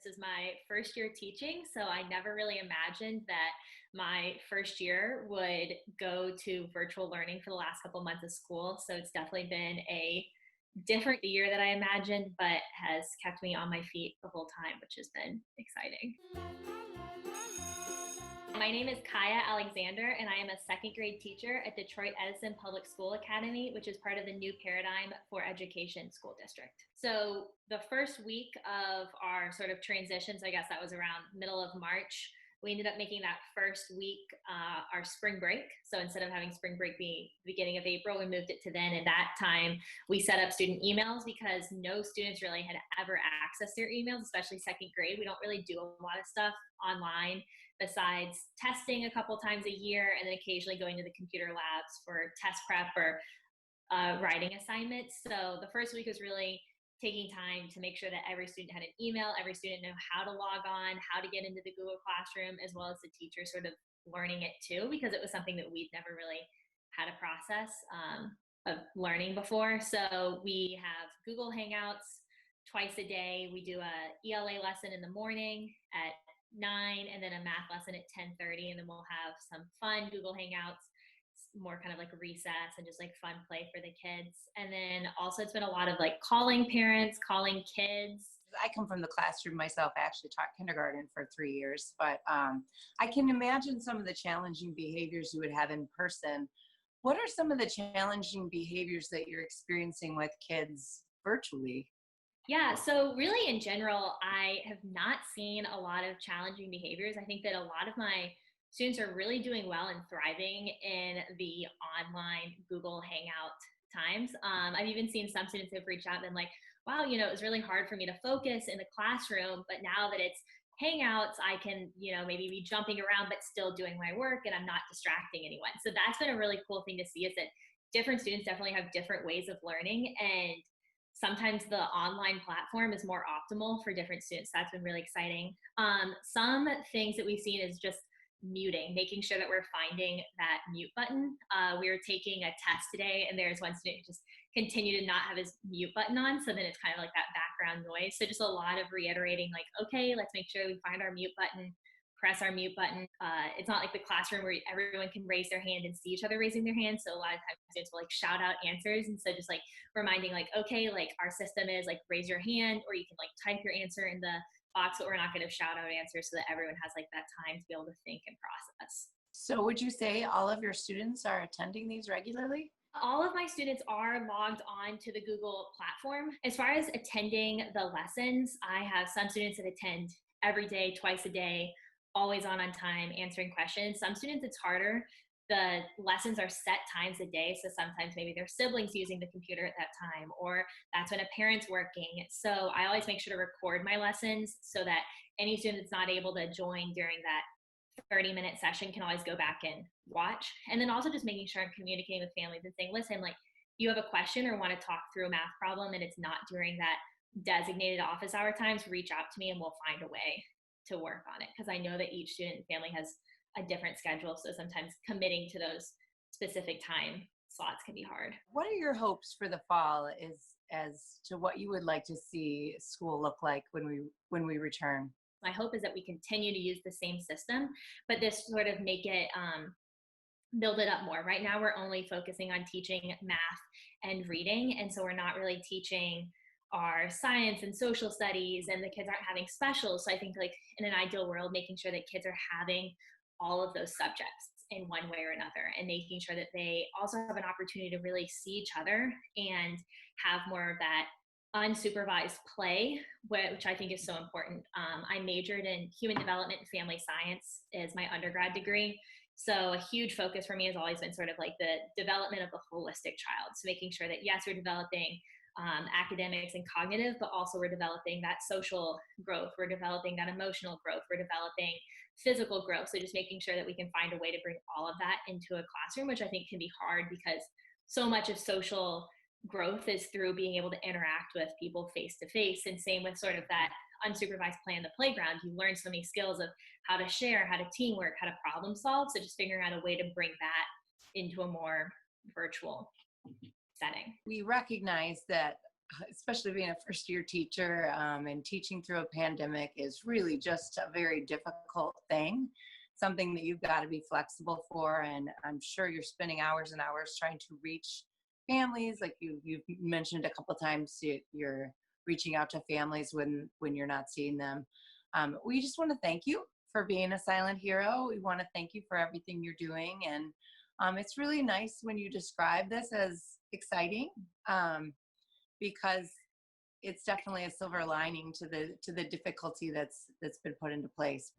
This is my first year teaching, so I never really imagined that my first year would go to virtual learning for the last couple months of school. So it's definitely been a different year that I imagined, but has kept me on my feet the whole time, which has been exciting. My name is Kaia Alexander, and I am a second grade teacher at Detroit Edison Public School Academy, which is part of the New Paradigm for Education School District. So the first week of our sort of transition, so I guess that was around middle of March, we ended up making that first week our spring break. So instead of having spring break be the beginning of April, we moved it to then. And that time we set up student emails because no students really had ever accessed their emails, especially second grade. We don't really do a lot of stuff online besides testing a couple times a year and then occasionally going to the computer labs for test prep or writing assignments. So the first week was really taking time to make sure that every student had an email, every student knew how to log on, how to get into the Google Classroom, as well as the teacher sort of learning it too, because it was something that we'd never really had a process of learning before. So we have Google Hangouts twice a day. We do a ELA lesson in the morning at 9 and then a math lesson at 10:30, and then we'll have some fun Google Hangouts, more kind of like recess and just like fun play for the kids. And then also it's been a lot of like calling parents, calling kids. I come from the classroom myself. I actually taught kindergarten for 3 years, but I can imagine some of the challenging behaviors you would have in person. What are some of the challenging behaviors that you're experiencing with kids virtually? Yeah, so really in general, I have not seen a lot of challenging behaviors. I think that a lot of my students are really doing well and thriving in the online Google Hangout times. I've even seen some students who've reached out and been like, wow, it was really hard for me to focus in the classroom, but now that it's Hangouts, I can, maybe be jumping around, but still doing my work and I'm not distracting anyone. So that's been a really cool thing to see, is that different students definitely have different ways of learning. And sometimes the online platform is more optimal for different students. That's been really exciting. Some things that we've seen is just muting, making sure that we're finding that mute button. We were taking a test today and there's one student who just continued to not have his mute button on. So then it's kind of like that background noise. So just a lot of reiterating like, okay, let's make sure we find our mute button, press our mute button. It's not like the classroom where everyone can raise their hand and see each other raising their hands. So a lot of times students will like shout out answers. And so just like reminding like, okay, like our system is like raise your hand, or you can like type your answer in the box, but we're not going to shout out answers, so that everyone has like that time to be able to think and process. So would you say all of your students are attending these regularly? All of my students are logged on to the Google platform. As far as attending the lessons, I have some students that attend every day, twice a day, always on time, answering questions. Some students, it's harder. The lessons are set times a day. So sometimes maybe their siblings using the computer at that time, or that's when a parent's working. So I always make sure to record my lessons so that any student that's not able to join during that 30-minute session can always go back and watch. And then also just making sure I'm communicating with families and saying, listen, like, if you have a question or want to talk through a math problem and it's not during that designated office hour times, reach out to me and we'll find a way to work on it. Because I know that each student and family has a different schedule. So sometimes committing to those specific time slots can be hard. What are your hopes for the fall as to what you would like to see school look like when we return? My hope is that we continue to use the same system, but this sort of make it, build it up more. Right now, we're only focusing on teaching math and reading. And so we're not really teaching our science and social studies, and the kids aren't having specials. So I think like in an ideal world, making sure that kids are having all of those subjects in one way or another, and making sure that they also have an opportunity to really see each other and have more of that unsupervised play, which I think is so important. I majored in human development and family science as my undergrad degree. So a huge focus for me has always been sort of like the development of the holistic child. So making sure that, yes, we're developing academics and cognitive, but also we're developing that social growth. We're developing that emotional growth. We're developing physical growth. So just making sure that we can find a way to bring all of that into a classroom, which I think can be hard because so much of social growth is through being able to interact with people face to face. And same with sort of that unsupervised play in the playground. You learn so many skills of how to share, how to teamwork, how to problem solve. So just figuring out a way to bring that into a more virtual setting. We recognize that especially being a first year teacher, and teaching through a pandemic is really just a very difficult thing, something that you've got to be flexible for. And I'm sure you're spending hours and hours trying to reach families. Like you've mentioned a couple times, you're reaching out to families when you're not seeing them. We just want to thank you for being a silent hero. We want to thank you for everything you're doing. And it's really nice when you describe this as exciting, because it's definitely a silver lining to the difficulty that's been put into place.